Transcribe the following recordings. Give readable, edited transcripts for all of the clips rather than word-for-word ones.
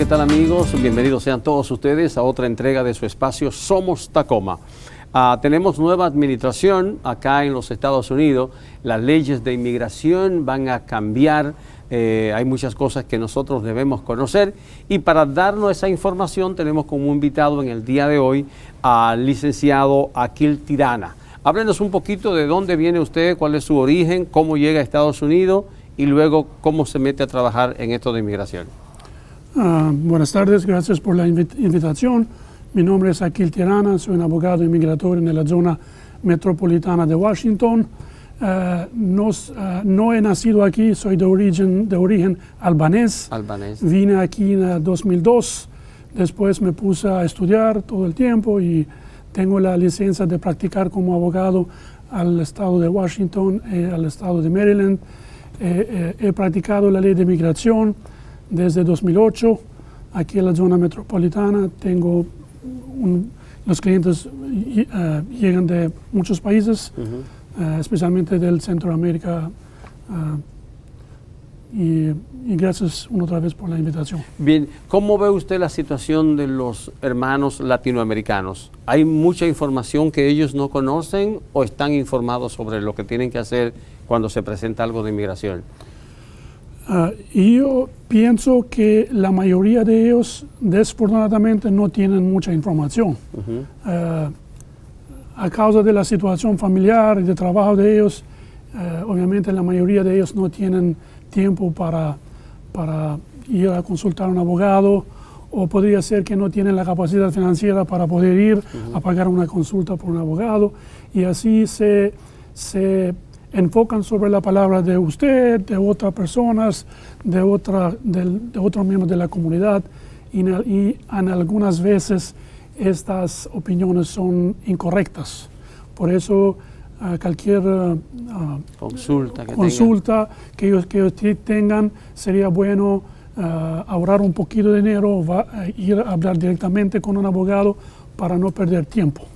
¿qué tal amigos? Bienvenidos sean todos ustedes a otra entrega de su espacio Somos Tacoma. Tenemos nueva administración acá en los Estados Unidos. Las leyes de inmigración van a cambiar. Hay muchas cosas que nosotros debemos conocer y para darnos esa información tenemos como invitado en el día de hoy al licenciado Aquil Tirana. Háblenos un poquito de dónde viene usted, cuál es su origen, cómo llega a Estados Unidos y luego cómo se mete a trabajar en esto de inmigración. Buenas tardes, gracias por la invitación. Mi nombre es Aquil Tirana, soy un abogado inmigratorio en la zona metropolitana de Washington. No he nacido aquí, soy de origen albanés. Vine aquí en 2002, después me puse a estudiar todo el tiempo y tengo la licencia de practicar como abogado al estado de Washington, al estado de Maryland. He practicado la ley de inmigración desde 2008, aquí en la zona metropolitana. Tengo los clientes llegan de muchos países, especialmente del Centroamérica, y gracias otra vez por la invitación. Bien, ¿cómo ve usted la situación de los hermanos latinoamericanos? ¿Hay mucha información que ellos no conocen o están informados sobre lo que tienen que hacer cuando se presenta algo de inmigración? Yo pienso que la mayoría de ellos, desafortunadamente, no tienen mucha información. A causa de la situación familiar y de trabajo de ellos, obviamente la mayoría de ellos no tienen tiempo para ir a consultar a un abogado, o podría ser que no tienen la capacidad financiera para poder ir a pagar una consulta por un abogado, y así se enfocan sobre la palabra de usted, de otras personas, de otros miembros de la comunidad, y en algunas veces estas opiniones son incorrectas. Por eso cualquier consulta que ellos tengan, sería bueno ahorrar un poquito de dinero, ir a hablar directamente con un abogado para no perder tiempo.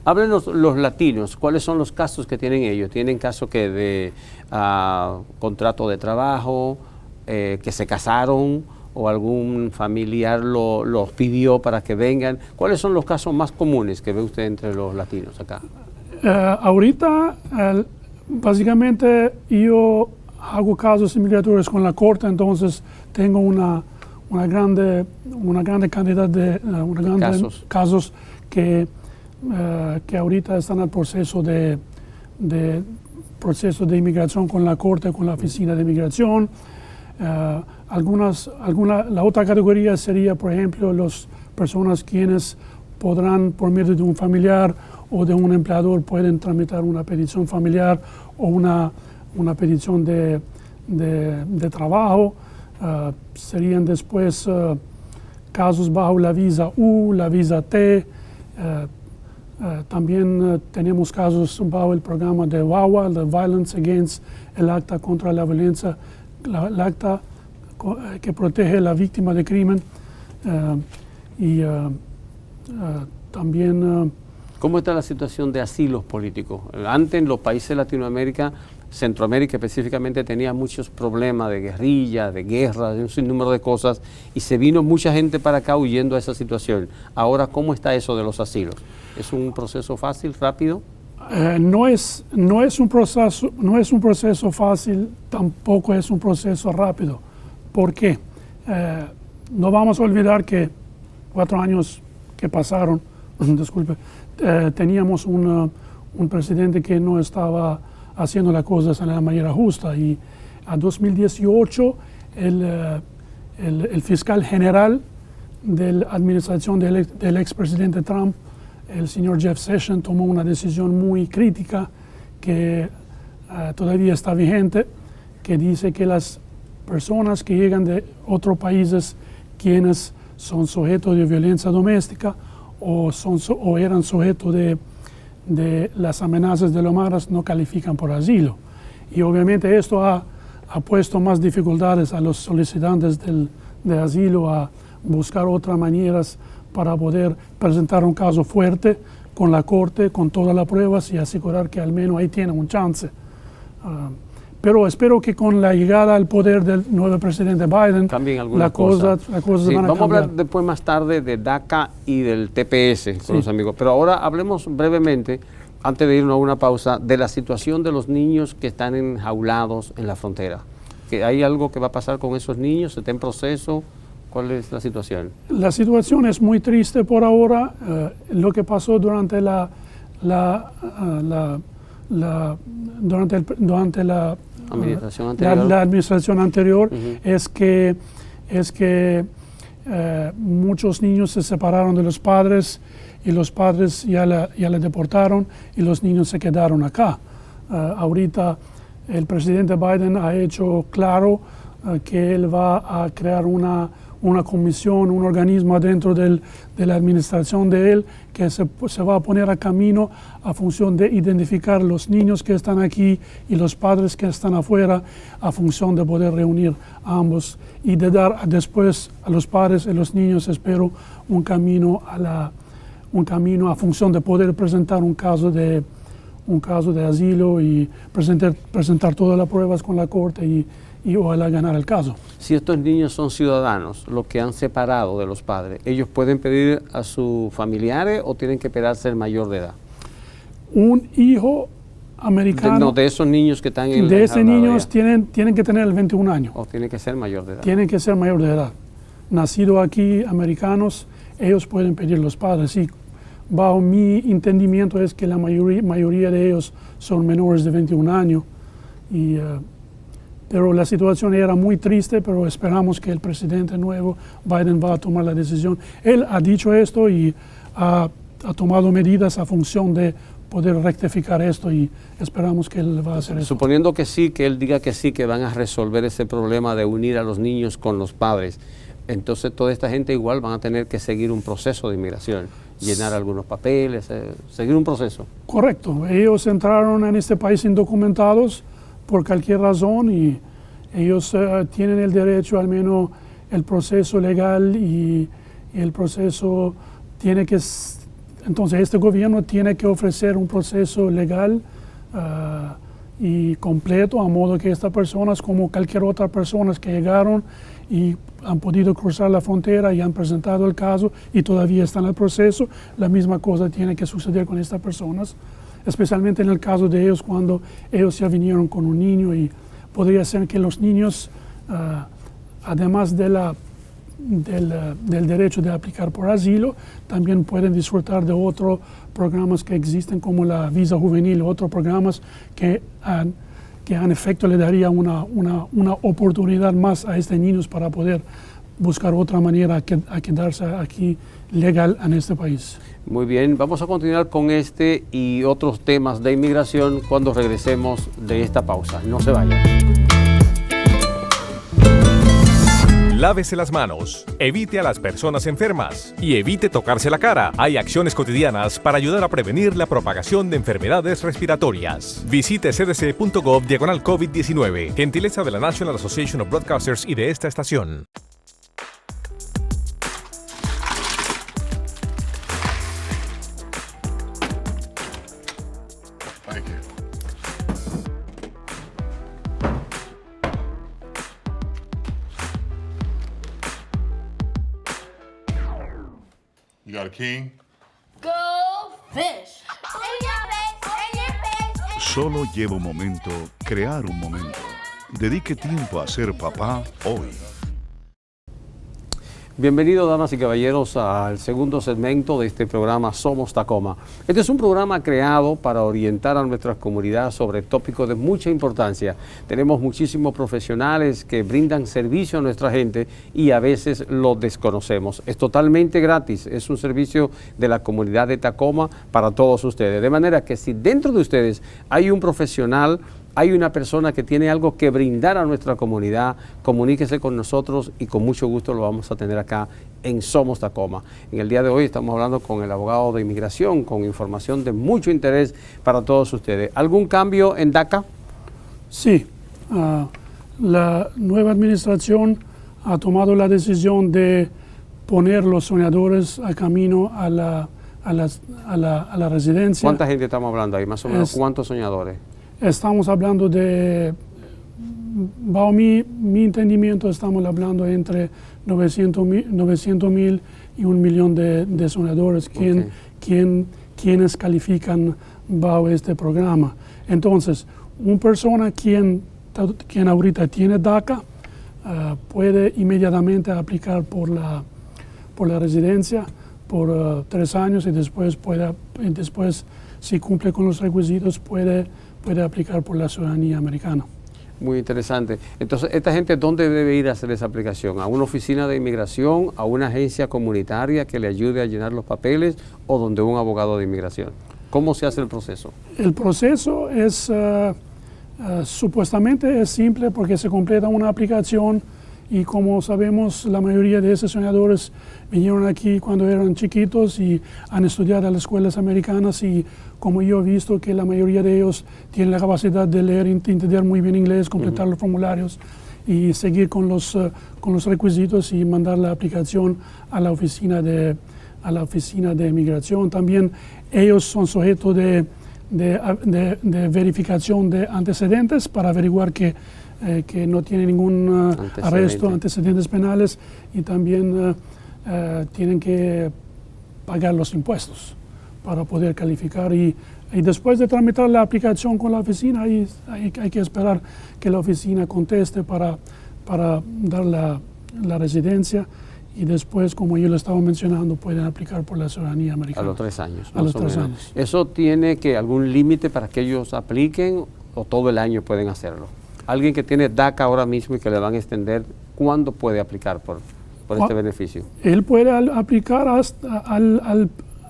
Háblenos los latinos, ¿cuáles son los casos que tienen ellos? ¿Tienen casos que de contrato de trabajo, que se casaron o algún familiar los pidió para que vengan? ¿Cuáles son los casos más comunes que ve usted entre los latinos acá? Ahorita, básicamente, yo hago casos inmigratorios con la corte, entonces tengo una grande cantidad de casos que ahorita están en el proceso de inmigración con la corte, con la oficina de inmigración. La otra categoría sería, por ejemplo, las personas quienes podrán, por medio de un familiar o de un empleador, pueden tramitar una petición familiar o una petición de trabajo. Serían después casos bajo la visa U, la visa T. También tenemos casos bajo el programa de VAWA, the Violence Against, el acta contra la violencia, el acta que protege a la víctima de crimen. También... ¿Cómo está la situación de asilos políticos? Antes en los países de Latinoamérica, Centroamérica específicamente, tenía muchos problemas de guerrilla, de guerra, de un sinnúmero de cosas, y se vino mucha gente para acá huyendo a esa situación. Ahora, ¿cómo está eso de los asilos? ¿Es un proceso fácil, rápido? No es un proceso fácil, tampoco es un proceso rápido. ¿Por qué? No vamos a olvidar que 4 años que pasaron, disculpe, teníamos un presidente que no estaba haciendo las cosas de la manera justa, y a 2018 el fiscal general de la administración del expresidente Trump, el señor Jeff Sessions, tomó una decisión muy crítica que todavía está vigente, que dice que las personas que llegan de otros países quienes son sujetos de violencia doméstica o eran sujetos de las amenazas de los maras no califican por asilo. Y obviamente esto ha puesto más dificultades a los solicitantes de asilo a buscar otras maneras para poder presentar un caso fuerte con la corte, con todas las pruebas y asegurar que al menos ahí tienen un chance. pero espero que con la llegada al poder del nuevo presidente Biden, cambien algunas cosas. Las cosas Sí, van a vamos cambiar. a hablar después más tarde de DACA y del TPS con los amigos, pero ahora hablemos brevemente, antes de irnos a una pausa, de la situación de los niños que están enjaulados en la frontera. ¿Que hay algo que va a pasar con esos niños? ¿Está en proceso? ¿Cuál es la situación? La situación es muy triste por ahora. Lo que pasó durante la administración anterior es que muchos niños se separaron de los padres y los padres ya la deportaron y los niños se quedaron acá. Ahorita el presidente Biden ha hecho claro que él va a crear una comisión, un organismo dentro de la administración de él que se va a poner a camino a función de identificar los niños que están aquí y los padres que están afuera, a función de poder reunir a ambos y de dar después a los padres y los niños, espero, un camino a función de poder presentar un caso de asilo y presentar todas las pruebas con la corte y ojalá ganar el caso. Si estos niños son ciudadanos, los que han separado de los padres, ¿ellos pueden pedir a sus familiares o tienen que esperarse el mayor de edad? Un hijo americano... De esos niños que están en... De esos niños tienen que tener el 21 años. ¿O tienen que ser mayor de edad? Tienen que ser mayor de edad. Nacido aquí, americanos, ellos pueden pedir los padres. Y bajo mi entendimiento es que la mayoría de ellos son menores de 21 años. Pero la situación era muy triste, pero esperamos que el presidente nuevo, Biden, va a tomar la decisión. Él ha dicho esto y ha tomado medidas a función de poder rectificar esto y esperamos que él va a hacer eso. Suponiendo que sí, que él diga que sí, que van a resolver ese problema de unir a los niños con los padres, entonces toda esta gente igual van a tener que seguir un proceso de inmigración, llenar algunos papeles, seguir un proceso. Correcto. Ellos entraron en este país indocumentados por cualquier razón y ellos tienen el derecho, al menos el proceso legal y el proceso tiene que... Entonces este gobierno tiene que ofrecer un proceso legal y completo, a modo que estas personas, como cualquier otra persona que llegaron y han podido cruzar la frontera y han presentado el caso y todavía están en el proceso, la misma cosa tiene que suceder con estas personas, especialmente en el caso de ellos cuando ellos ya vinieron con un niño y podría ser que los niños, además del derecho de aplicar por asilo, también pueden disfrutar de otros programas que existen como la visa juvenil, otros programas que en efecto le daría una oportunidad más a estos niños para poder buscar otra manera a quedarse aquí legal en este país. Muy bien, vamos a continuar con este y otros temas de inmigración cuando regresemos de esta pausa. No se vayan. Lávese las manos, evite a las personas enfermas y evite tocarse la cara. Hay acciones cotidianas para ayudar a prevenir la propagación de enfermedades respiratorias. Visite cdc.gov/COVID-19, gentileza de la National Association of Broadcasters y de esta estación. Thank you. You got a king? Go fish. In your face, in your face. Solo lleva un momento crear un momento. Dedique tiempo a ser papá hoy. Bienvenidos, damas y caballeros, al segundo segmento de este programa Somos Tacoma. Este es un programa creado para orientar a nuestra comunidad sobre tópicos de mucha importancia. Tenemos muchísimos profesionales que brindan servicio a nuestra gente y a veces lo desconocemos. Es totalmente gratis, es un servicio de la comunidad de Tacoma para todos ustedes. De manera que si dentro de ustedes hay un profesional, hay una persona que tiene algo que brindar a nuestra comunidad, comuníquese con nosotros y con mucho gusto lo vamos a tener acá en Somos Tacoma. En el día de hoy estamos hablando con el abogado de inmigración, con información de mucho interés para todos ustedes. ¿Algún cambio en DACA? Sí, la nueva administración ha tomado la decisión de poner los soñadores a camino a la residencia. ¿Cuánta gente estamos hablando ahí? Más o menos, ¿cuántos soñadores? Estamos hablando de bajo mi entendimiento estamos hablando entre 900,000 y 1,000,000 de sonadores quienes califican bajo este programa. Entonces, una persona quien ahorita tiene DACA puede inmediatamente aplicar por la residencia por 3 años y después, si cumple con los requisitos, puede aplicar por la ciudadanía americana. Muy interesante. Entonces, ¿esta gente dónde debe ir a hacer esa aplicación? ¿A una oficina de inmigración, a una agencia comunitaria que le ayude a llenar los papeles o donde un abogado de inmigración? ¿Cómo se hace el proceso? El proceso es supuestamente es simple porque se completa una aplicación y como sabemos la mayoría de esos soñadores vinieron aquí cuando eran chiquitos y han estudiado en las escuelas americanas y como yo he visto que la mayoría de ellos tienen la capacidad de leer y entender muy bien inglés, completar los formularios y seguir con los requisitos y mandar la aplicación a la oficina de inmigración. También ellos son sujetos de verificación de antecedentes para averiguar que no tiene ningún arresto, antecedentes penales y también tienen que pagar los impuestos para poder calificar y después de tramitar la aplicación con la oficina hay que esperar que la oficina conteste para dar la residencia y después, como yo le estaba mencionando, pueden aplicar por la ciudadanía americana. A los 3 años. A los 3 años. ¿Eso tiene algún límite para que ellos apliquen o todo el año pueden hacerlo? Alguien que tiene DACA ahora mismo y que le van a extender, ¿cuándo puede aplicar por este beneficio? Él puede aplicar hasta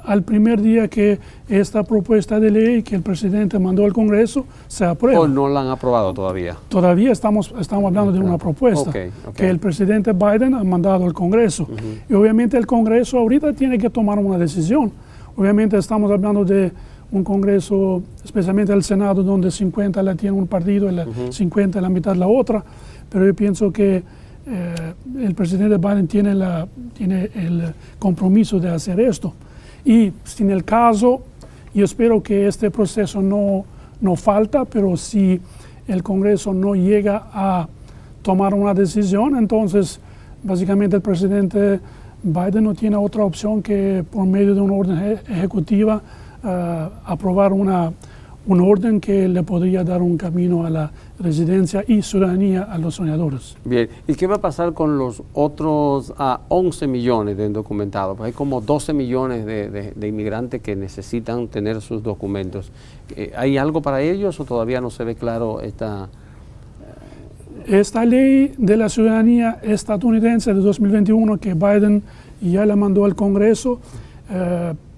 al primer día que esta propuesta de ley que el presidente mandó al Congreso se aprueba. ¿O no la han aprobado todavía? Todavía estamos hablando de una propuesta que el presidente Biden ha mandado al Congreso. Y obviamente el Congreso ahorita tiene que tomar una decisión. Obviamente estamos hablando de un Congreso, especialmente el Senado, donde 50 la tiene un partido y 50 la mitad la otra, pero yo pienso que el presidente Biden tiene el compromiso de hacer esto. Y si en el caso, yo espero que este proceso no falta, pero si el Congreso no llega a tomar una decisión, entonces básicamente el presidente Biden no tiene otra opción que por medio de una orden ejecutiva aprobar un orden que le podría dar un camino a la residencia y ciudadanía a los soñadores. Bien, ¿y qué va a pasar con los otros 11 millones de indocumentados? Pues hay como 12 millones de inmigrantes que necesitan tener sus documentos. ¿Hay algo para ellos o todavía no se ve claro esta ley de la ciudadanía estadounidense de 2021 que Biden ya la mandó al Congreso?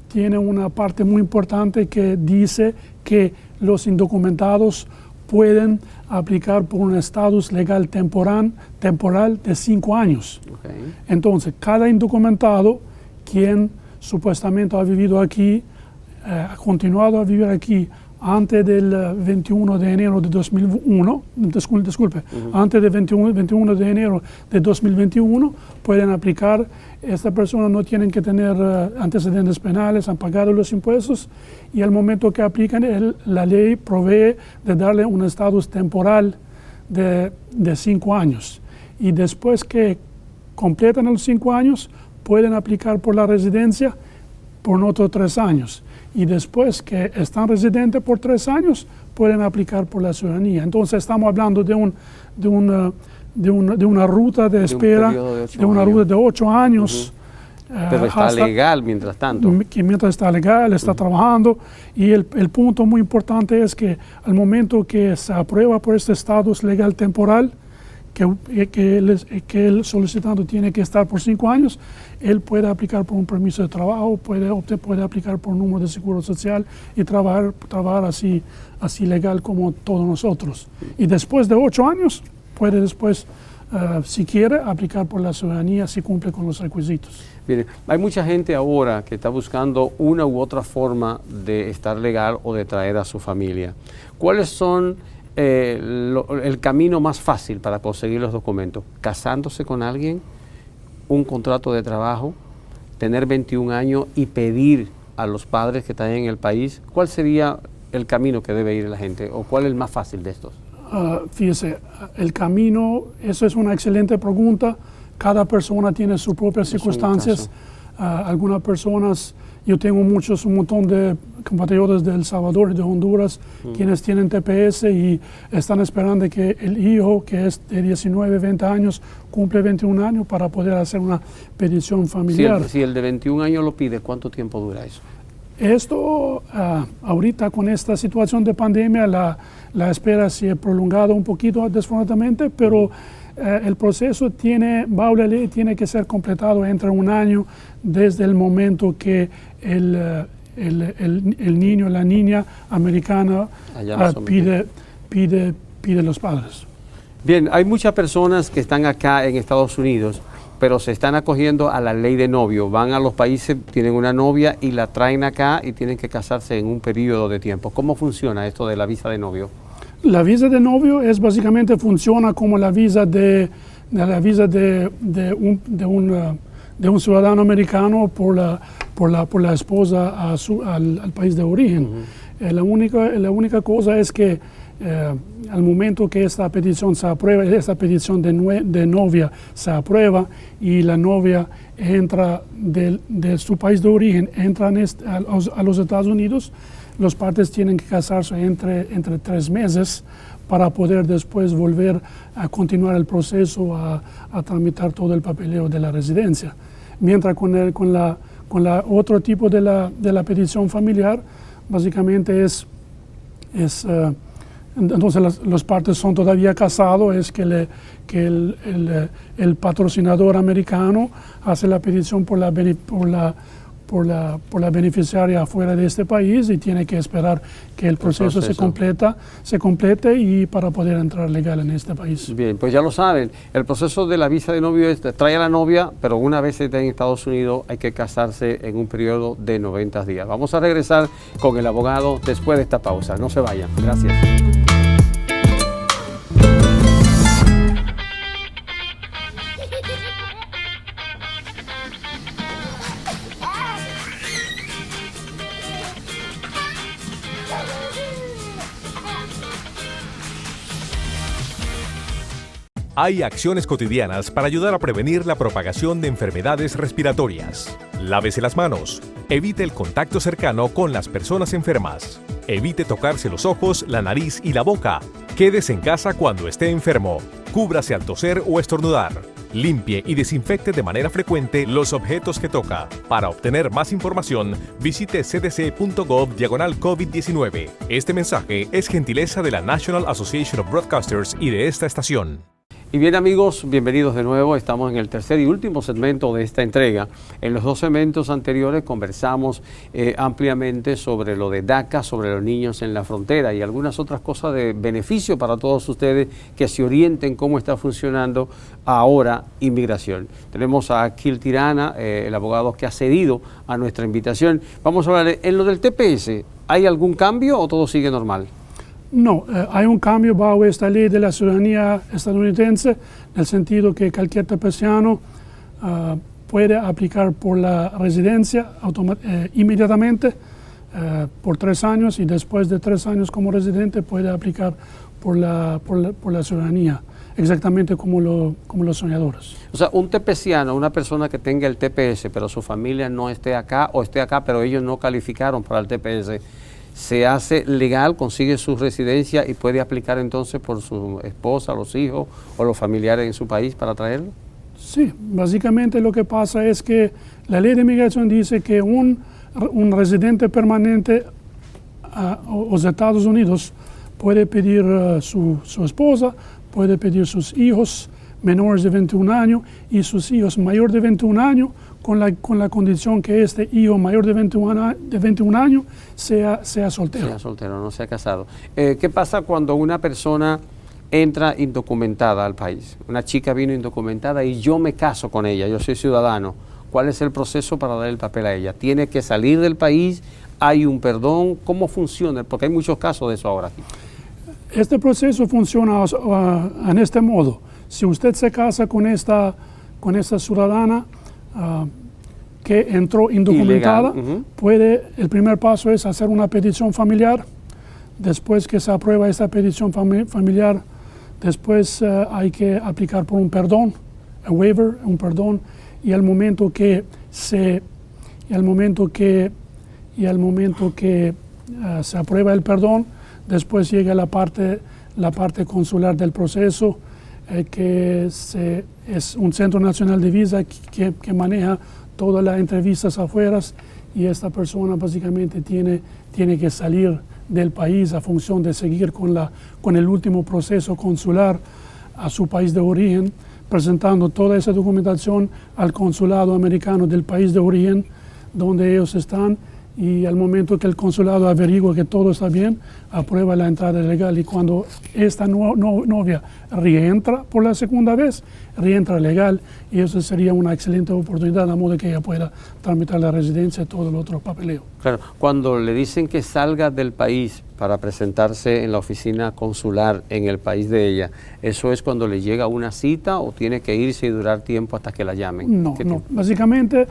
Tiene una parte muy importante que dice que los indocumentados pueden aplicar por un estatus legal temporal de 5 años. Entonces, cada indocumentado quien supuestamente ha vivido aquí, ha continuado a vivir aquí antes del 21 de enero de 2001, antes del 21 de enero de 2021, pueden aplicar. Esta persona no tienen que tener antecedentes penales, han pagado los impuestos y al momento que aplican, la ley provee de darle un estatus temporal de 5 años. Y después que completan los 5 años, pueden aplicar por la residencia por otros 3 años. Y después que están residentes por 3 años, pueden aplicar por la ciudadanía. Entonces estamos hablando de una ruta de espera, de una ruta de 8 años. Pero está legal mientras tanto. Que mientras está legal, está trabajando. Y el punto muy importante es que al momento que se aprueba por este estatus legal temporal, que el solicitante tiene que estar por 5 años, él puede aplicar por un permiso de trabajo, puede aplicar por un número de seguro social y trabajar así legal como todos nosotros. Y después de 8 años, puede después, si quiere, aplicar por la ciudadanía si cumple con los requisitos. Mire, hay mucha gente ahora que está buscando una u otra forma de estar legal o de traer a su familia. ¿Cuáles son el camino más fácil para conseguir los documentos? ¿Casándose con alguien? ¿Un contrato de trabajo? ¿Tener 21 años y pedir a los padres que están en el país? ¿Cuál sería el camino que debe ir la gente o cuál es el más fácil de estos? Fíjese, el camino, eso es una excelente pregunta. Cada persona tiene sus propias circunstancias. Algunas personas, yo tengo un montón de compatriotas de El Salvador y de Honduras quienes tienen TPS y están esperando que el hijo, que es de 19, 20 años, cumple 21 años para poder hacer una petición familiar. Si el de 21 años lo pide, ¿cuánto tiempo dura eso? Esto, ahorita con esta situación de pandemia, la espera se ha prolongado un poquito desafortunadamente, pero el proceso tiene que ser completado entre un año desde el momento que el niño, la niña americana pide los padres. Bien, hay muchas personas que están acá en Estados Unidos, pero se están acogiendo a la ley de novio. Van a los países, tienen una novia y la traen acá y tienen que casarse en un periodo de tiempo. ¿Cómo funciona esto de la visa de novio? La visa de novio básicamente funciona como la visa de un ciudadano americano por la esposa al país de origen. La única cosa es que al momento que esta petición se aprueba, esta petición de novia se aprueba y la novia entra de su país de origen, entra a los Estados Unidos, los partes tienen que casarse entre 3 meses para poder después volver a continuar el proceso, a tramitar todo el papeleo de la residencia. Mientras con la otro tipo de la petición familiar, básicamente entonces los partes son todavía casados, es que el patrocinador americano hace la petición por la beneficiaria afuera de este país y tiene que esperar que el proceso se complete y para poder entrar legal en este país. Bien, pues ya lo saben, el proceso de la visa de novio es trae a la novia, pero una vez esté en Estados Unidos hay que casarse en un periodo de 90 días. Vamos a regresar con el abogado después de esta pausa. No se vayan. Gracias. Hay acciones cotidianas para ayudar a prevenir la propagación de enfermedades respiratorias. Lávese las manos. Evite el contacto cercano con las personas enfermas. Evite tocarse los ojos, la nariz y la boca. Quédese en casa cuando esté enfermo. Cúbrase al toser o estornudar. Limpie y desinfecte de manera frecuente los objetos que toca. Para obtener más información, visite cdc.gov/COVID-19. Este mensaje es gentileza de la National Association of Broadcasters y de esta estación. Y bien amigos, bienvenidos de nuevo. Estamos en el tercer y último segmento de esta entrega. En los 2 segmentos anteriores conversamos ampliamente sobre lo de DACA, sobre los niños en la frontera y algunas otras cosas de beneficio para todos ustedes que se orienten cómo está funcionando ahora inmigración. Tenemos a Akil Tirana, el abogado que ha cedido a nuestra invitación. Vamos a hablar en lo del TPS. ¿Hay algún cambio o todo sigue normal? No, hay un cambio bajo esta ley de la ciudadanía estadounidense, en el sentido que cualquier tepeciano puede aplicar por la residencia inmediatamente por 3 años y después de 3 años como residente puede aplicar por la ciudadanía, exactamente como los soñadores. O sea, un tepeciano, una persona que tenga el TPS, pero su familia no esté acá o esté acá, pero ellos no calificaron para el TPS, se hace legal, consigue su residencia y puede aplicar entonces por su esposa, los hijos o los familiares en su país para traerlo. Sí, básicamente lo que pasa es que la ley de inmigración dice que un residente permanente a los Estados Unidos puede pedir su esposa, puede pedir sus hijos menores de 21 años y sus hijos mayores de 21 años con la condición que este hijo mayor de 21 años sea soltero. Sea soltero, no sea casado. ¿Qué pasa cuando una persona entra indocumentada al país? Una chica vino indocumentada y yo me caso con ella, yo soy ciudadano. ¿Cuál es el proceso para dar el papel a ella? ¿Tiene que salir del país? ¿Hay un perdón? ¿Cómo funciona? Porque hay muchos casos de eso ahora aquí. Este proceso funciona en este modo. Si usted se casa con esta ciudadana que entró indocumentada, Ilegal. el primer paso es hacer una petición familiar. Después que se aprueba esta petición familiar, después hay que aplicar por un perdón, a waiver, un perdón, y al momento que se aprueba el perdón, después llega la parte consular del proceso, que es un centro nacional de visa que maneja todas las entrevistas afuera, y esta persona básicamente tiene que salir del país a función de seguir con el último proceso consular a su país de origen, presentando toda esa documentación al consulado americano del país de origen donde ellos están, y al momento que el consulado averigua que todo está bien, aprueba la entrada legal, y cuando esta novia reentra por la segunda vez, reentra legal, y eso sería una excelente oportunidad a modo de que ella pueda tramitar la residencia y todo el otro papeleo. Claro, cuando le dicen que salga del país para presentarse en la oficina consular en el país de ella, ¿eso es cuando le llega una cita o tiene que irse y durar tiempo hasta que la llamen? No, básicamente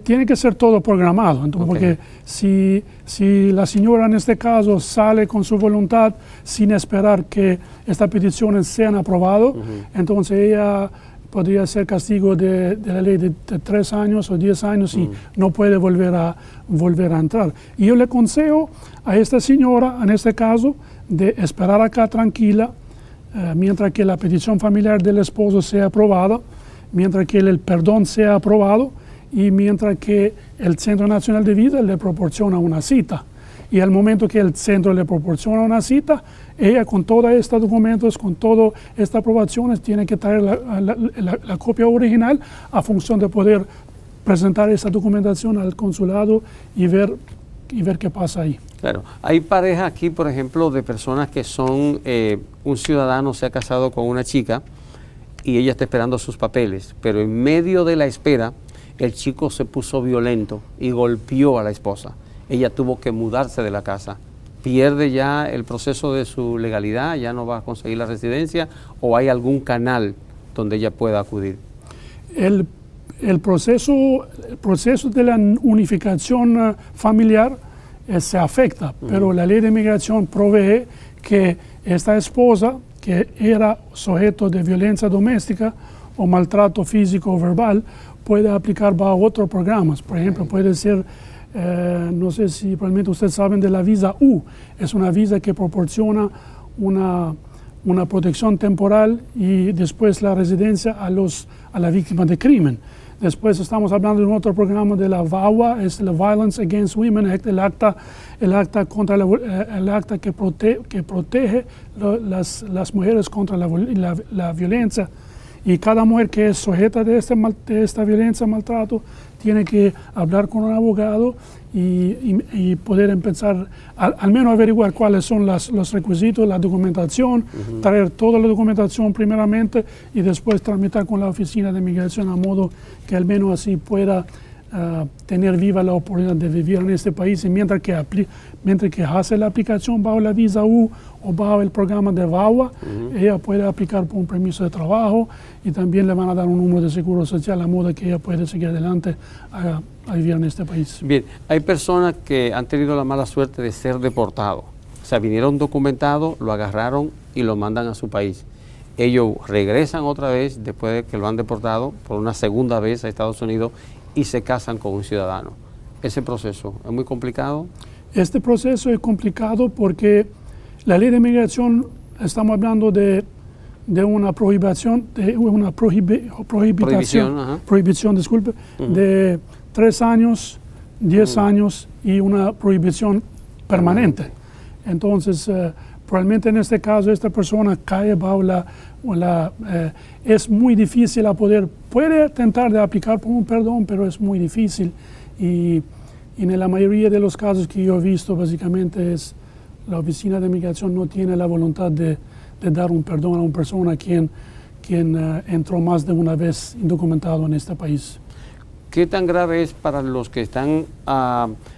tiene que ser todo programado, entonces, porque si la señora en este caso sale con su voluntad sin esperar que estas peticiones sean aprobadas, entonces ella podría ser castigo de la ley de 3 años o 10 años y no puede volver a entrar. Y yo le aconsejo a esta señora, en este caso, de esperar acá tranquila, mientras que la petición familiar del esposo sea aprobada, mientras que el perdón sea aprobado, y mientras que el Centro Nacional de Visa le proporciona una cita. Y al momento que el centro le proporciona una cita, ella con todos estos documentos, con todas estas aprobaciones, tiene que traer la copia original a función de poder presentar esa documentación al consulado y ver qué pasa ahí. Claro, hay parejas aquí, por ejemplo, de personas que son, un ciudadano se ha casado con una chica y ella está esperando sus papeles, pero en medio de la espera, el chico se puso violento y golpeó a la esposa. Ella tuvo que mudarse de la casa. ¿Pierde ya el proceso de su legalidad? ¿Ya no va a conseguir la residencia? ¿O hay algún canal donde ella pueda acudir? El proceso de la unificación familiar se afecta, pero la ley de inmigración provee que esta esposa, que era sujeto de violencia doméstica o maltrato físico o verbal, puede aplicar bajo otros programas. Por ejemplo, puede ser, no sé si probablemente ustedes saben de la visa U. Es una visa que proporciona una protección temporal y después la residencia a la víctima de crimen. Después estamos hablando de un otro programa de la VAWA, es la Violence Against Women Act, el acta que protege las mujeres contra la violencia. Y cada mujer que es sujeta de esta violencia, maltrato, tiene que hablar con un abogado y poder empezar, al menos averiguar cuáles son los requisitos, la documentación, traer toda la documentación primeramente y después tramitar con la oficina de migración a modo que al menos así pueda tener viva la oportunidad de vivir en este país, y mientras que hace la aplicación bajo la visa U o bajo el programa de VAWA, ella puede aplicar por un permiso de trabajo y también le van a dar un número de seguro social a modo que ella puede seguir adelante a vivir en este país. Bien, hay personas que han tenido la mala suerte de ser deportados. O sea, vinieron documentados, lo agarraron y lo mandan a su país. Ellos regresan otra vez después de que lo han deportado por una segunda vez a Estados Unidos y se casan con un ciudadano. ¿Ese proceso es muy complicado? Este proceso es complicado porque la ley de migración, estamos hablando de una prohibición, disculpe, de 3 años, 10 años y una prohibición permanente. Entonces, probablemente en este caso esta persona cae bajo es muy difícil puede tentar de aplicar por un perdón, pero es muy difícil, y en la mayoría de los casos que yo he visto, básicamente la oficina de migración no tiene la voluntad de dar un perdón a una persona quien entró más de una vez indocumentado en este país. ¿Qué tan grave es para los que están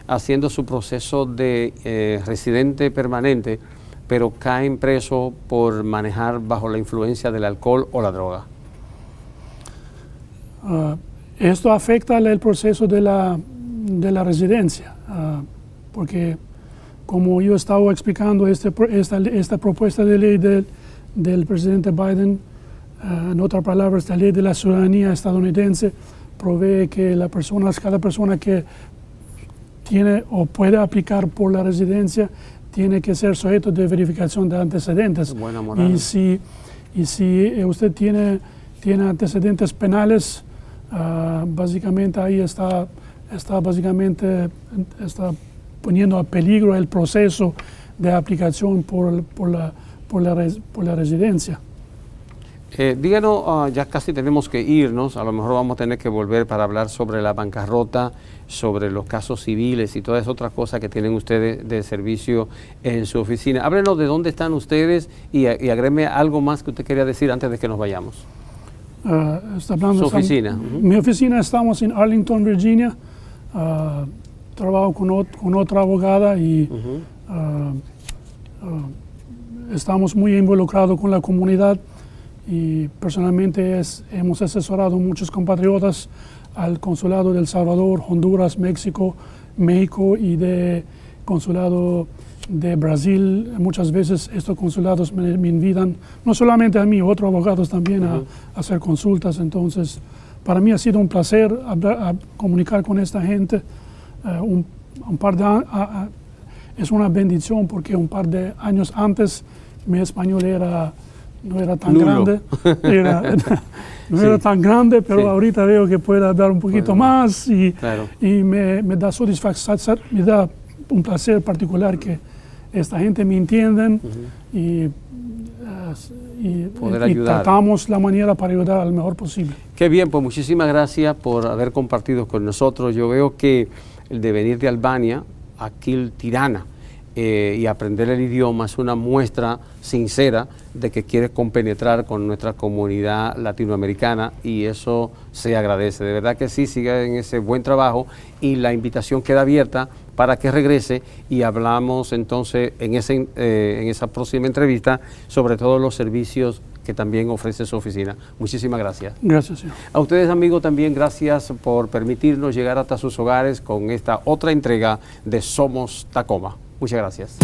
haciendo su proceso de residente permanente, pero caen presos por manejar bajo la influencia del alcohol o la droga? Esto afecta el proceso de la residencia, porque como yo estaba explicando, esta propuesta de ley del presidente Biden, en otras palabras, la ley de la ciudadanía estadounidense, provee que cada persona que tiene o puede aplicar por la residencia tiene que ser sujeto de verificación de antecedentes. Buena moral. Y si usted tiene antecedentes penales, básicamente ahí está poniendo a peligro el proceso de aplicación por la residencia. Díganos, ya casi tenemos que irnos, a lo mejor vamos a tener que volver para hablar sobre la bancarrota, sobre los casos civiles y todas esas otras cosas que tienen ustedes de servicio en su oficina. Háblenos de dónde están ustedes y agrégueme algo más que usted quería decir antes de que nos vayamos. Su oficina. Mi oficina, estamos en Arlington, Virginia. Trabajo con otra abogada y estamos muy involucrados con la comunidad. Y personalmente hemos asesorado muchos compatriotas al consulado de El Salvador, Honduras, México y de consulado de Brasil. Muchas veces estos consulados me invitan, no solamente a mí, otros abogados también a hacer consultas. Entonces, para mí ha sido un placer comunicar con esta gente. Es una bendición porque un par de años antes mi español no era tan grande, era tan grande, pero ahorita veo que puedo hablar un poquito más y me da satisfacción, me da un placer particular que esta gente me entienden y tratamos la manera para ayudar al mejor posible. Qué bien, pues muchísimas gracias por haber compartido con nosotros. Yo veo que el de venir de Albania, aquí Tirana, y aprender el idioma es una muestra sincera de que quieres compenetrar con nuestra comunidad latinoamericana y eso se agradece. De verdad que sí, siga en ese buen trabajo y la invitación queda abierta para que regrese y hablamos entonces en esa próxima entrevista sobre todos los servicios que también ofrece su oficina. Muchísimas gracias. Gracias, señor. A ustedes, amigos, también gracias por permitirnos llegar hasta sus hogares con esta otra entrega de Somos Tacoma. Muchas gracias.